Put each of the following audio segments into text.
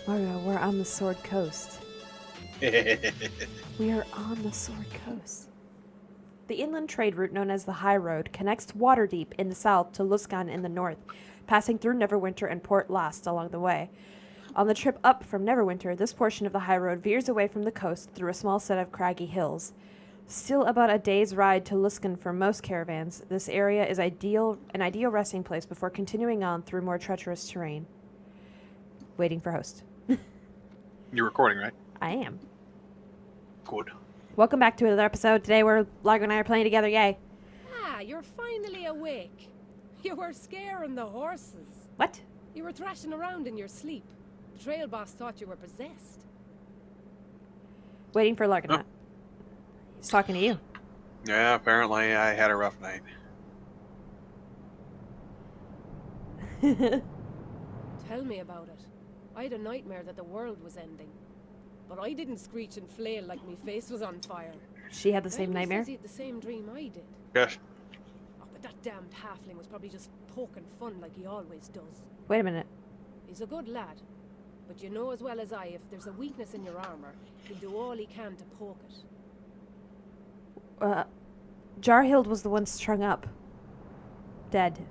Mario, we're on the Sword Coast. We are on the Sword Coast. The inland trade route known as the High Road connects Waterdeep in the south to Luskan in the north, passing through Neverwinter and Port Last along the way. On the trip up from Neverwinter, this portion of the High Road veers away from the coast through a small set of craggy hills. Still about a day's ride to Luskan for most caravans, this area is an ideal resting place before continuing on through more treacherous terrain. Waiting for host. You're recording, right? I am. Good. Welcome back to another episode. Today Largo and I are playing together, yay. Ah, you're finally awake. You were scaring the horses. What? You were thrashing around in your sleep. The trail boss thought you were possessed. Waiting for Largonaut. He's talking to you. Yeah, apparently I had a rough night. Tell me about it. I had a nightmare that the world was ending. But I didn't screech and flail like my face was on fire. She had the same Elvis nightmare? says he had the same dream I did. Yes. Oh, but that damned halfling was probably just poking fun like he always does. Wait a minute. He's a good lad. But you know as well as I, if there's a weakness in your armor, he'll do all he can to poke it. Jarhild was the one strung up. Dead.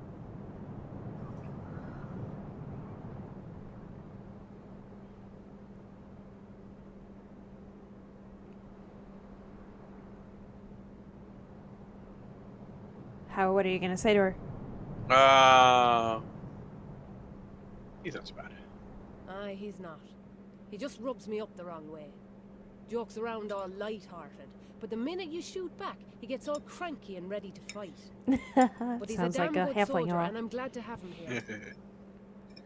What are you gonna say to her? He's not so bad. Aye, he's not. He just rubs me up the wrong way. Jokes around all light-hearted, but the minute you shoot back, he gets all cranky and ready to fight. But he's Sounds a damn like a good halfling, soldier, huh? and I'm glad to have him here.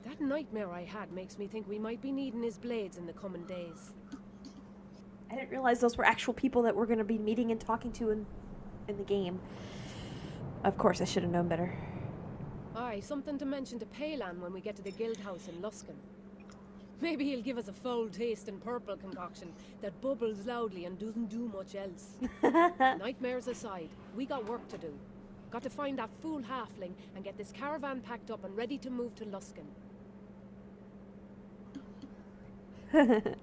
That nightmare I had makes me think we might be needing his blades in the coming days. I didn't realize those were actual people that we're gonna be meeting and talking to in the game. Of course, I should have known better. Aye, something to mention to Palan when we get to the guild house in Luskan. Maybe he'll give us a foul-tasting purple concoction that bubbles loudly and doesn't do much else. Nightmares aside, we got work to do. Got to find that fool halfling and get this caravan packed up and ready to move to Luskan.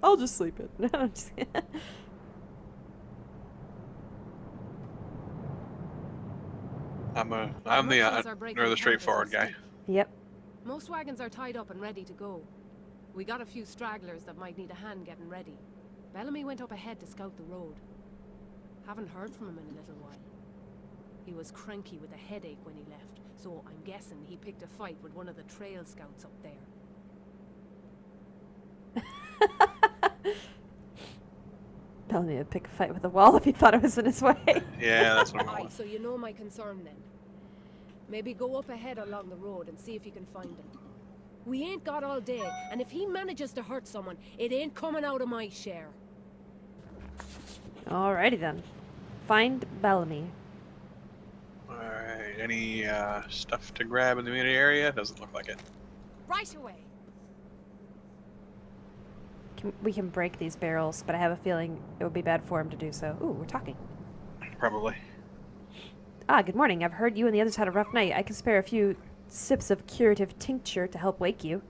I'll just sleep it. No, I'm just I'm Merchants are breaking the campus straightforward this guy. week. Yep. Most wagons are tied up and ready to go. We got a few stragglers that might need a hand getting ready. Bellamy went up ahead to scout the road. Haven't heard from him in a little while. He was cranky with a headache when he left, so I'm guessing he picked a fight with one of the trail scouts up there. Bellamy would pick a fight with a wall if he thought it was in his way. Yeah, that's what I'm Aye, going. so you know my concern then. Maybe go up ahead along the road and see if you can find him. We ain't got all day, and if he manages to hurt someone, it ain't coming out of my share. Alrighty then. Find Bellamy. Alright, any stuff to grab in the immediate area? Doesn't look like it. Right away. We can break these barrels, but I have a feeling it would be bad for him to do so. Ooh, we're talking. Probably. Ah, good morning. I've heard you and the others had a rough night. I can spare a few sips of curative tincture to help wake you.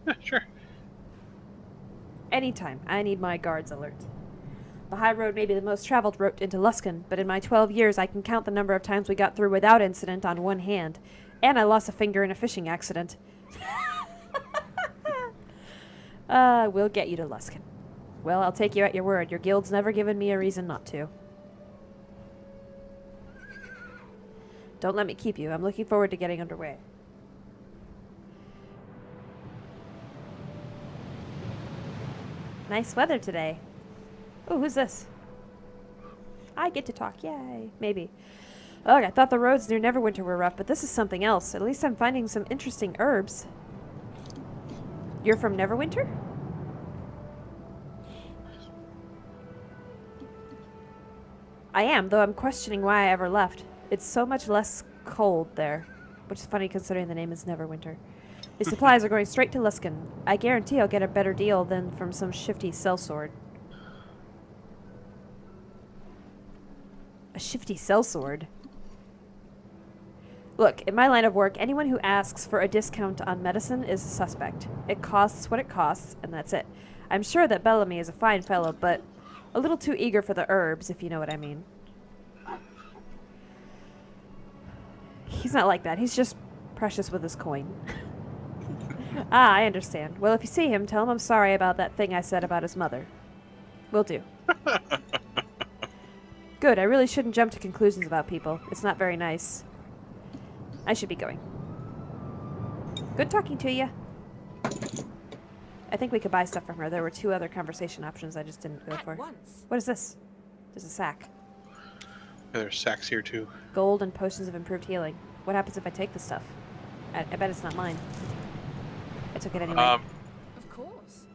Yeah, sure. Anytime. I need my guards alert. The high road may be the most traveled route into Luskan, but in my 12 years I can count the number of times we got through without incident on one hand. And I lost a finger in a fishing accident. We'll get you to Luskan. Well, I'll take you at your word. Your guild's never given me a reason not to. Don't let me keep you. I'm looking forward to getting underway. Nice weather today. Oh, who's this? I get to talk. Yay. Maybe. Ugh, I thought the roads near Neverwinter were rough, but this is something else. At least I'm finding some interesting herbs. You're from Neverwinter? I am, though I'm questioning why I ever left. It's so much less cold there, which is funny considering the name is Neverwinter. The supplies are going straight to Luskan. I guarantee I'll get a better deal than from some shifty sellsword. A shifty sellsword? Look, in my line of work, anyone who asks for a discount on medicine is a suspect. It costs what it costs, and that's it. I'm sure that Bellamy is a fine fellow, but a little too eager for the herbs, if you know what I mean. He's not like that. He's just precious with his coin. Ah, I understand. Well, if you see him, tell him I'm sorry about that thing I said about his mother. Will do. Good, I really shouldn't jump to conclusions about people. It's not very nice. I should be going. Good talking to you. I think we could buy stuff from her. There were 2 other conversation options I just didn't go for. What is this? There's a sack. Yeah, there's sacks here too. Gold and potions of improved healing. What happens if I take this stuff? I bet it's not mine. I took it anyway. Of course.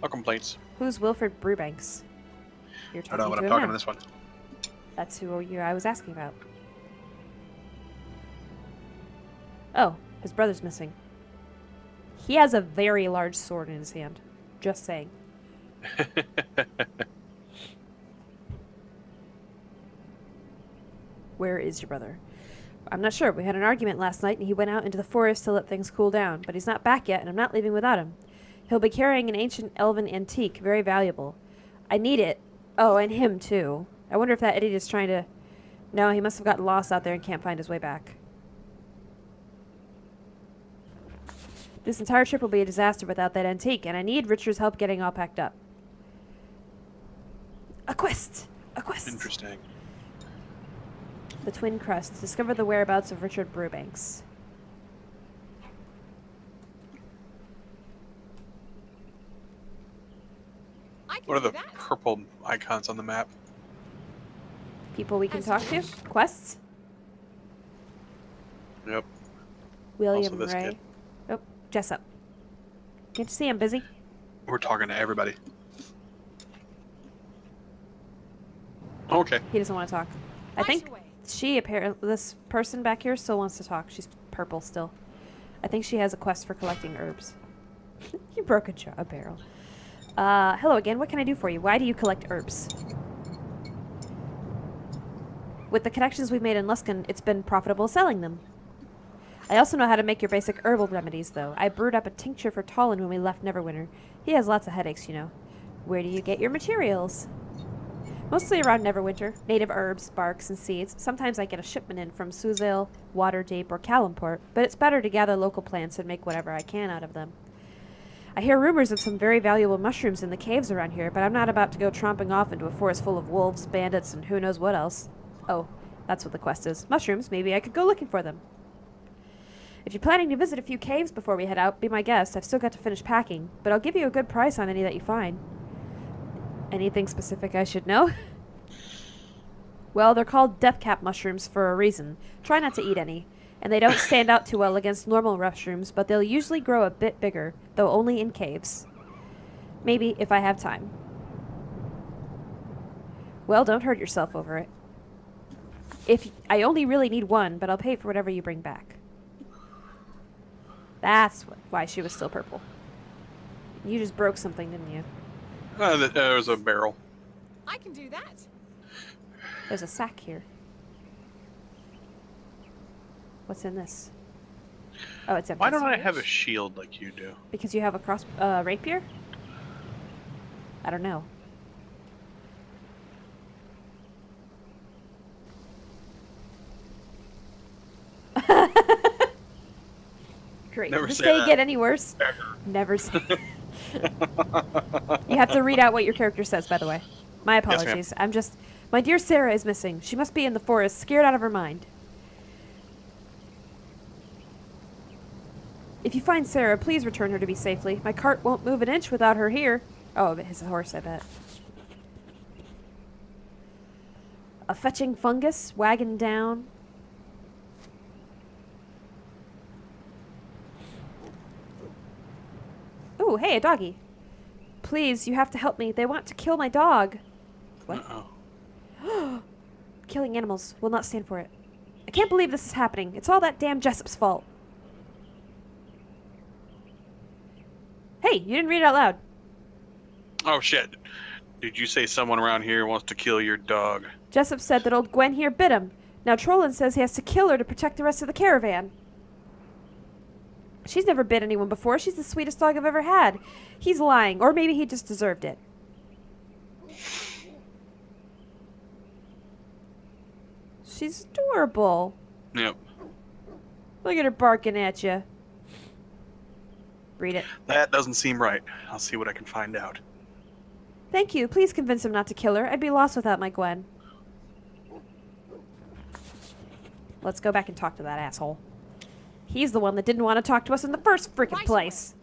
No complaints. Who's Wilfred Brewbanks? You're I talking don't know what to I'm him talking now. to this one. That's who I was asking about. Oh, his brother's missing. He has a very large sword in his hand. Just saying. Where is your brother? I'm not sure. We had an argument last night and he went out into the forest to let things cool down, but he's not back yet and I'm not leaving without him. He'll be carrying an ancient elven antique, very valuable. I need it. Oh, and him too. I wonder if that idiot is trying to... No, he must have gotten lost out there and can't find his way back. This entire trip will be a disaster without that antique, and I need Richard's help getting all packed up. A quest! A quest! Interesting. The Twin Crusts. Discover the whereabouts of Richard Brewbanks. What are the purple icons on the map? People we can talk to? Quests? Yep. William Also this Ray. kid. Oh, Jessup. Can't you see I'm busy? We're talking to everybody. Okay. He doesn't want to talk. I think she apparently... This person back here still wants to talk. She's purple still. I think she has a quest for collecting herbs. You broke a barrel. Hello again. What can I do for you? Why do you collect herbs? With the connections we've made in Luskan, it's been profitable selling them. I also know how to make your basic herbal remedies, though. I brewed up a tincture for Tollin when we left Neverwinter. He has lots of headaches, you know. Where do you get your materials? Mostly around Neverwinter. Native herbs, barks, and seeds. Sometimes I get a shipment in from Suzail, Waterdeep, or Calimport, but it's better to gather local plants and make whatever I can out of them. I hear rumors of some very valuable mushrooms in the caves around here, but I'm not about to go tromping off into a forest full of wolves, bandits, and who knows what else. Oh, that's what the quest is. Mushrooms, maybe I could go looking for them. If you're planning to visit a few caves before we head out, be my guest. I've still got to finish packing, but I'll give you a good price on any that you find. Anything specific I should know? Well, they're called deathcap mushrooms for a reason. Try not to eat any. And they don't stand out too well against normal mushrooms, but they'll usually grow a bit bigger, though only in caves. Maybe, if I have time. Well, don't hurt yourself over it. I only really need one, but I'll pay for whatever you bring back. That's why she was still purple. You just broke something, didn't you? There was a barrel. I can do that. There's a sack here. What's in this? Oh, it's empty. Why don't I have a shield like you do? Because you have a rapier? I don't know. Great. Never Does say this day that. get any worse? Never say. You have to read out what your character says, by the way. My apologies. I'm just... My dear Sarah is missing. She must be in the forest, scared out of her mind. If you find Sarah, please return her to me safely. My cart won't move an inch without her here. Oh, his horse, I bet. A fetching fungus, wagon down. Ooh, hey, a doggy. Please, you have to help me. They want to kill my dog. What? Uh-oh. Killing animals will not stand for it. I can't believe this is happening. It's all that damn Jessup's fault. Hey, you didn't read it out loud. Oh, shit. Did you say someone around here wants to kill your dog? Jessup said that old Gwen here bit him. Now Trollin says he has to kill her to protect the rest of the caravan. She's never bit anyone before. She's the sweetest dog I've ever had. He's lying, or maybe he just deserved it. She's adorable. Yep. Look at her barking at you. Read it. That doesn't seem right. I'll see what I can find out. Thank you. Please convince him not to kill her. I'd be lost without my Gwen. Let's go back and talk to that asshole. He's the one that didn't want to talk to us in the first freaking place.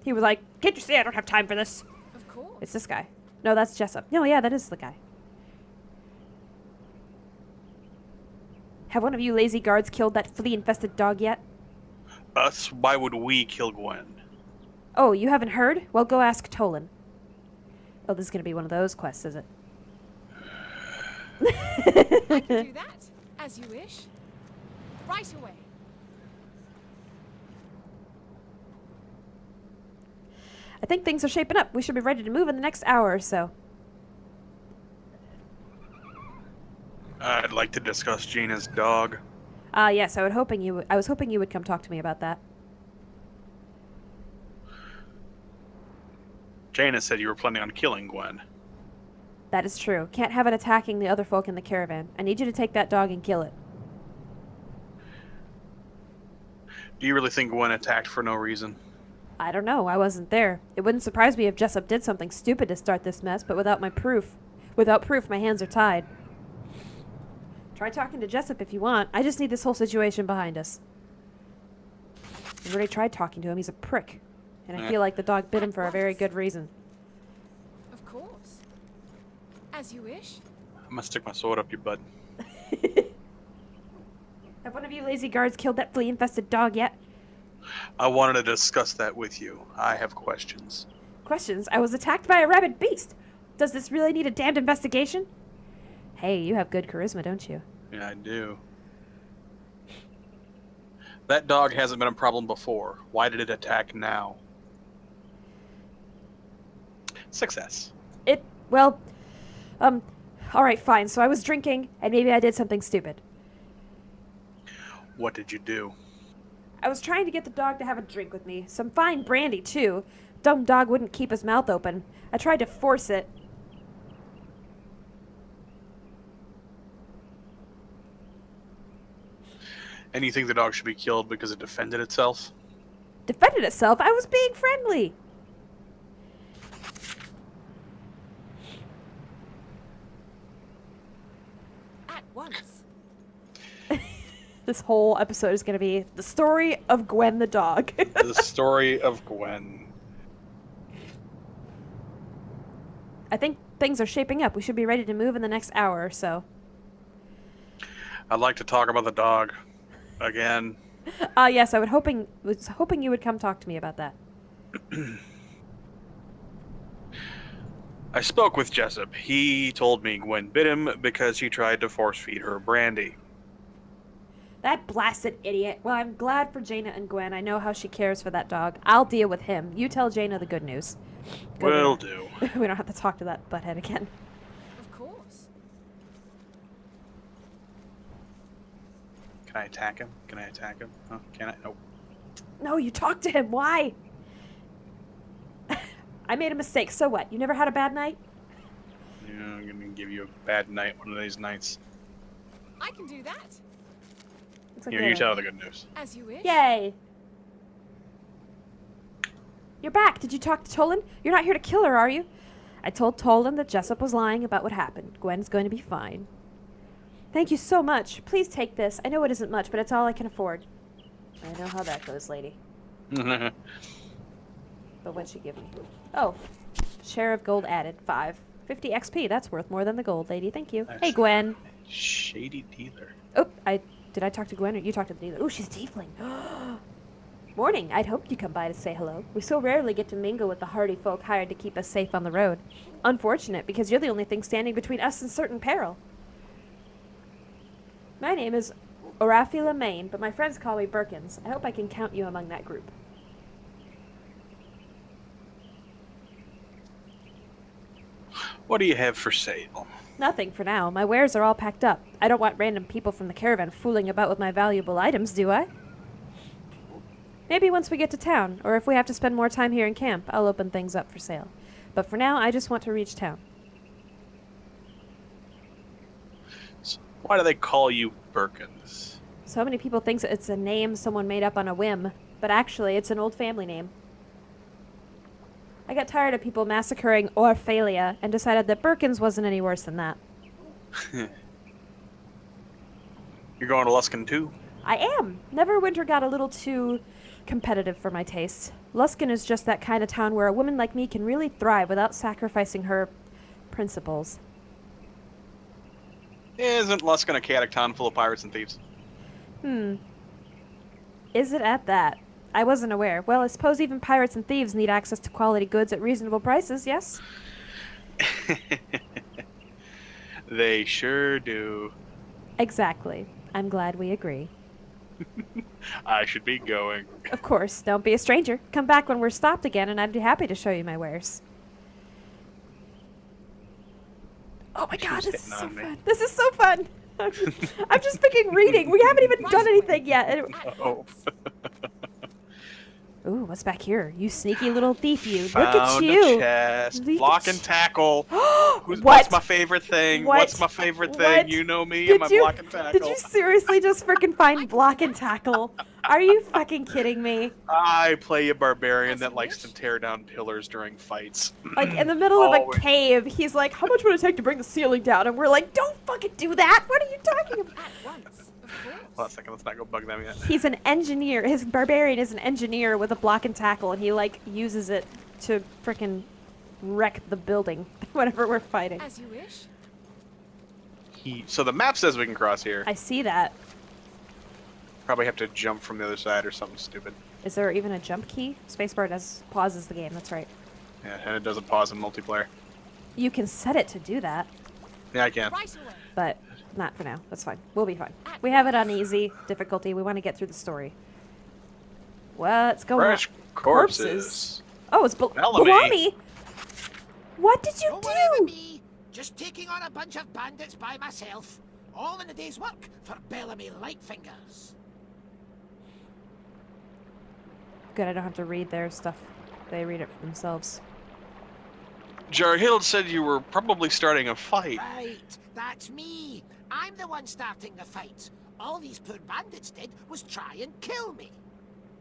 He was like, can't you see I don't have time for this? Of course. It's this guy. No, that's Jessup. No, yeah, that is the guy. Have one of you lazy guards killed that flea-infested dog yet? Us? Why would we kill Gwen? Oh, you haven't heard? Well, go ask Tolan. Oh, this is going to be one of those quests, is it? I can do that, as you wish. Right away. I think things are shaping up. We should be ready to move in the next hour or so. I'd like to discuss Gina's dog. Yes, I was hoping you would come talk to me about that. Jaina said you were planning on killing Gwen. That is true. Can't have it attacking the other folk in the caravan. I need you to take that dog and kill it. Do you really think Gwen attacked for no reason? I don't know. I wasn't there. It wouldn't surprise me if Jessup did something stupid to start this mess, but without proof, my hands are tied. Try talking to Jessup if you want. I just need this whole situation behind us. I've already tried talking to him. He's a prick. And I feel like the dog bit him for a very good reason. Of course. As you wish. I'm gonna stick my sword up your butt. Have one of you lazy guards killed that flea-infested dog yet? I wanted to discuss that with you. I have questions. Questions? I was attacked by a rabid beast. Does this really need a damned investigation? Hey, you have good charisma, don't you? Yeah, I do. That dog hasn't been a problem before. Why did it attack now? Success. Alright, fine. So I was drinking, and maybe I did something stupid. What did you do? I was trying to get the dog to have a drink with me. Some fine brandy, too. Dumb dog wouldn't keep his mouth open. I tried to force it. And you think the dog should be killed because it defended itself? Defended itself? I was being friendly. At once. This whole episode is going to be the story of Gwen the dog. The story of Gwen. I think things are shaping up. We should be ready to move in the next hour or so. I'd like to talk about the dog. Again. Yes, was hoping you would come talk to me about that. I spoke with Jessup. He told me Gwen bit him because he tried to force feed her brandy. That blasted idiot. Well, I'm glad for Jaina and Gwen. I know how she cares for that dog. I'll deal with him. You tell Jaina the good news. Will do. We don't have to talk to that butthead again. Of course. Can I attack him? Huh? Can I? Nope. No, you talk to him. Why? I made a mistake. So what? You never had a bad night? Yeah, I'm gonna give you a bad night one of these nights. I can do that. Looks like Here, you tell the good news. As you wish. Yay! You're back. Did you talk to Tolan? You're not here to kill her, are you? I told Tolan that Jessup was lying about what happened. Gwen's going to be fine. Thank you so much. Please take this. I know it isn't much, but it's all I can afford. I know how that goes, lady. But what'd she give me? Oh, share of gold added. 5. 50 XP. That's worth more than the gold, lady. Thank you. That's Hey, Gwen. Shady dealer. Oh, did I talk to Gwen or you talked to the dealer? Oh, she's a tiefling. Morning. I'd hoped you'd come by to say hello. We so rarely get to mingle with the hardy folk hired to keep us safe on the road. Unfortunate, because you're the only thing standing between us and certain peril. My name is Orafila Main, but my friends call me Birkins. I hope I can count you among that group. What do you have for sale? Nothing for now. My wares are all packed up. I don't want random people from the caravan fooling about with my valuable items, do I? Maybe once we get to town, or if we have to spend more time here in camp, I'll open things up for sale. But for now, I just want to reach town. So why do they call you Birkins? So many people think it's a name someone made up on a whim, but actually it's an old family name. I got tired of people massacring Orphalia and decided that Birkins wasn't any worse than that. You're going to Luskan too? I am. Neverwinter got a little too competitive for my taste. Luskan is just that kind of town where a woman like me can really thrive without sacrificing her principles. Isn't Luskan a chaotic town full of pirates and thieves? Is it at that? I wasn't aware. Well, I suppose even pirates and thieves need access to quality goods at reasonable prices, yes? They sure do. Exactly. I'm glad we agree. I should be going. Of course, don't be a stranger. Come back when we're stopped again, and I'd be happy to show you my wares. Oh my god, this is so fun. This is so fun. I'm just picking reading. We haven't even done anything yet. Oh. Ooh, what's back here? You sneaky little thief, you. Look at Found you. a chest. Look Block at and tackle. What? What's my favorite thing? What? What's my favorite thing? What? You know me Did and my you- block and tackle. Did you seriously just freaking find block and tackle? Are you fucking kidding me? I play a barbarian that likes to tear down pillars during fights. Like, in the middle of a Always. cave, he's like, how much would it take to bring the ceiling down? And we're like, don't fucking do that! What are you talking about? At once, of course. Hold on a second, let's not go bug them yet. He's an engineer. His barbarian is an engineer with a block and tackle, and he, like, uses it to frickin' wreck the building whenever we're fighting. As you wish. So the map says we can cross here. I see that. Probably have to jump from the other side or something stupid. Is there even a jump key? Spacebar pauses the game, that's right. Yeah, and it doesn't pause in multiplayer. You can set it to do that, Yeah, I can. Right away. but not for now. That's fine. We'll be fine. We have it on easy difficulty. We want to get through the story. What's going on? Fresh corpses. Oh, it's Bellamy. Bellamy! What did you Don't worry about do? me. Just taking on a bunch of bandits by myself. All in a day's work for Bellamy Lightfingers. Good, I don't have to read their stuff. They read it for themselves. Jarhild said you were probably starting a fight. Right, that's me. I'm the one starting the fight. All these poor bandits did was try and kill me.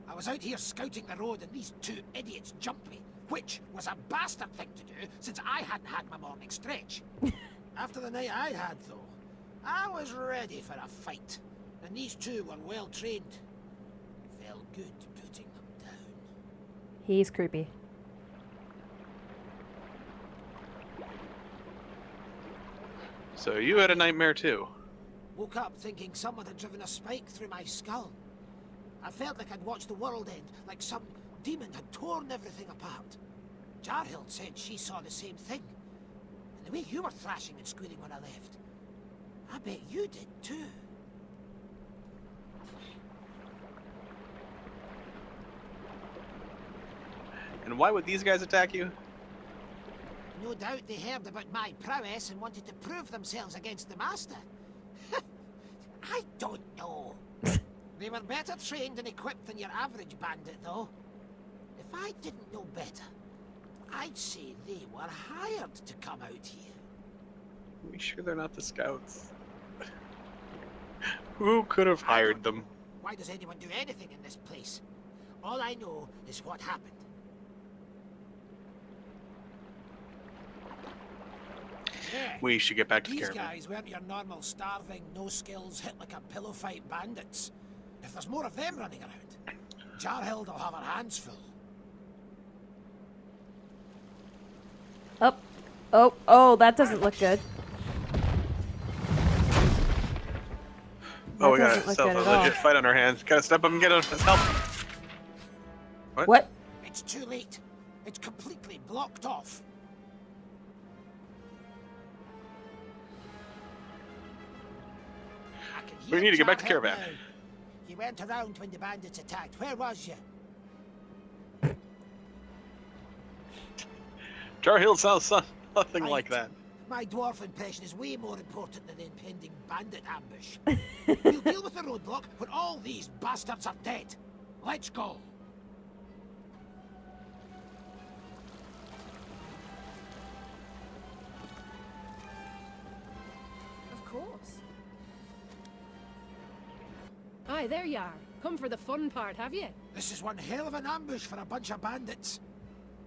I was out here scouting the road and these two idiots jumped me, which was a bastard thing to do since I hadn't had my morning stretch. After the night I had, though, I was ready for a fight. And these two were well trained. Felt good putting them down. He's creepy. So you had a nightmare too. Woke up thinking someone had driven a spike through my skull. I felt like I'd watched the world end, like some demon had torn everything apart. Jarhild said she saw the same thing. And the way you were thrashing and squealing when I left, I bet you did too. And why would these guys attack you? No doubt they heard about my prowess and wanted to prove themselves against the Master. I don't know. They were better trained and equipped than your average bandit, though. If I didn't know better, I'd say they were hired to come out here. Are we sure they're not the scouts? Who could have hired them? Why does anyone do anything in this place? All I know is what happened. Yeah. We should get back to the These caravan. guys weren't your normal starving, no skills, hit like a pillow fight bandits. If there's more of them running around, Jarhild will have her hands full. Oh, that doesn't look good. Oh, we got doesn't look ourselves good a at all. legit fight on our hands. Gotta step up and get us help. What? It's too late. It's completely blocked off. I can We hear need to get back to Jarhild caravan. now. You went around when the bandits attacked. Where was you? Jarhild sounds nothing Right. like that. My dwarf impression is way more important than the impending bandit ambush. We'll deal with the roadblock when all these bastards are dead. Let's go. Of course. Aye, there you are. Come for the fun part, have you? This is one hell of an ambush for a bunch of bandits.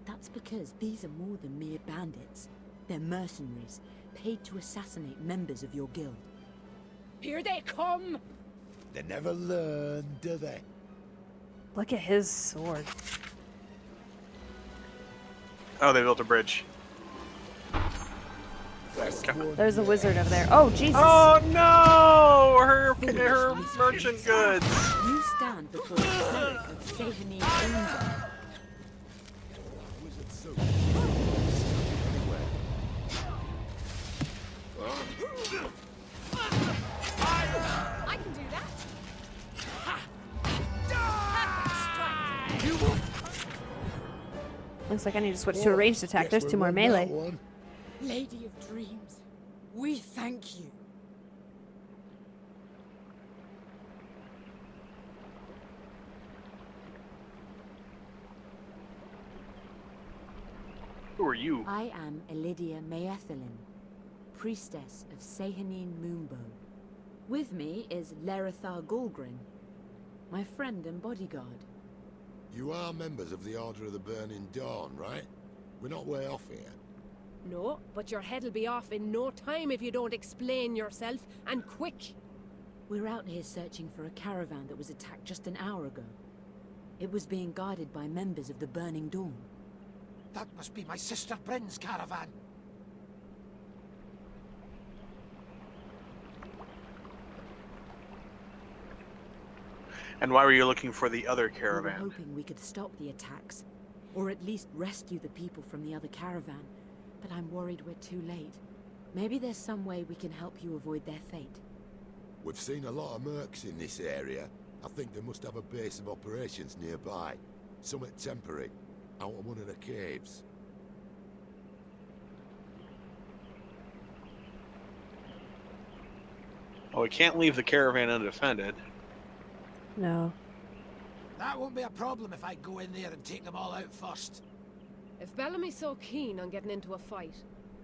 That's because these are more than mere bandits. They're mercenaries, paid to assassinate members of your guild. Here they come! They never learn, do they? Look at his sword. Oh, they built a bridge. There's a wizard over there. Oh, Jesus. Oh no! Her merchant goods. You stand before the cleric of Faerûn Moonbow. Wizard suit. I can do that! Looks like I need to switch to a ranged attack. There's 2 more melee. Lady of Dreams, we thank you. Who are you? I am Elidia Maethelin, priestess of Faerûn Moonbow. With me is Larethar Golgrin, my friend and bodyguard. You are members of the Order of the Burning Dawn, right? We're not way off here. No, but your head'll be off in no time if you don't explain yourself, and quick! We're out here searching for a caravan that was attacked just an hour ago. It was being guarded by members of the Burning Dawn. That must be my sister Bryn's caravan. And why were you looking for the other We were caravan? hoping we could stop the attacks, or at least rescue the people from the other caravan. But I'm worried we're too late. Maybe there's some way we can help you avoid their fate. We've seen a lot of mercs in this area. I think they must have a base of operations nearby. Somewhat temporary, out of one of the caves. Well, we can't leave the caravan undefended. No. That won't be a problem if I go in there and take them all out first. If Bellamy's so keen on getting into a fight,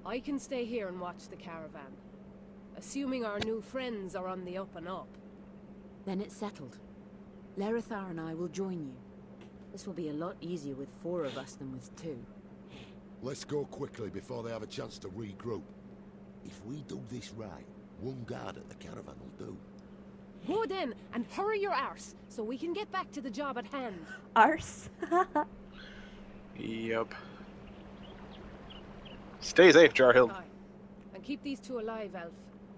I can stay here and watch the caravan. Assuming our new friends are on the up and up. Then it's settled. Larethar and I will join you. This will be a lot easier with 4 of us than with 2. Let's go quickly before they have a chance to regroup. If we do this right, one guard at the caravan will do. Go then, and hurry your arse, so we can get back to the job at hand. Arse. Yep. Stay safe, Jarhill. Aye. And keep these 2 alive, Elf.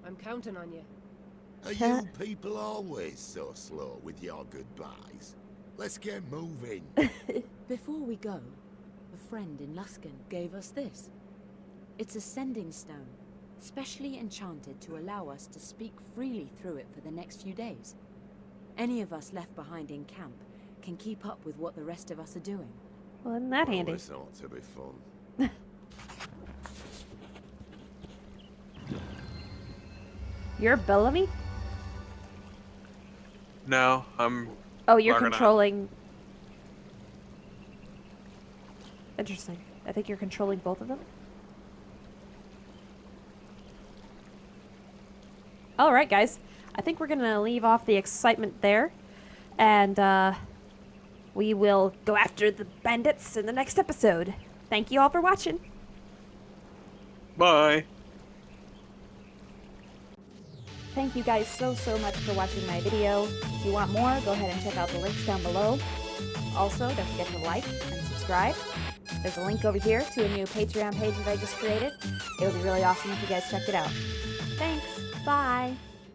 I'm counting on you. Are you people always so slow with your goodbyes? Let's get moving. Before we go, a friend in Luskan gave us this. It's a sending stone, specially enchanted to allow us to speak freely through it for the next few days. Any of us left behind in camp can keep up with what the rest of us are doing. Well, isn't that handy? This ought to be fun. You're Bellamy? No, I'm... Oh, you're Largonaut. controlling... Interesting. I think you're controlling both of them. Alright, guys. I think we're going to leave off the excitement there. And, we will go after the bandits in the next episode. Thank you all for watching. Bye. Thank you guys so much for watching my video. If you want more, go ahead and check out the links down below. Also, don't forget to like and subscribe. There's a link over here to a new Patreon page that I just created. It would be really awesome if you guys checked it out. Thanks. Bye.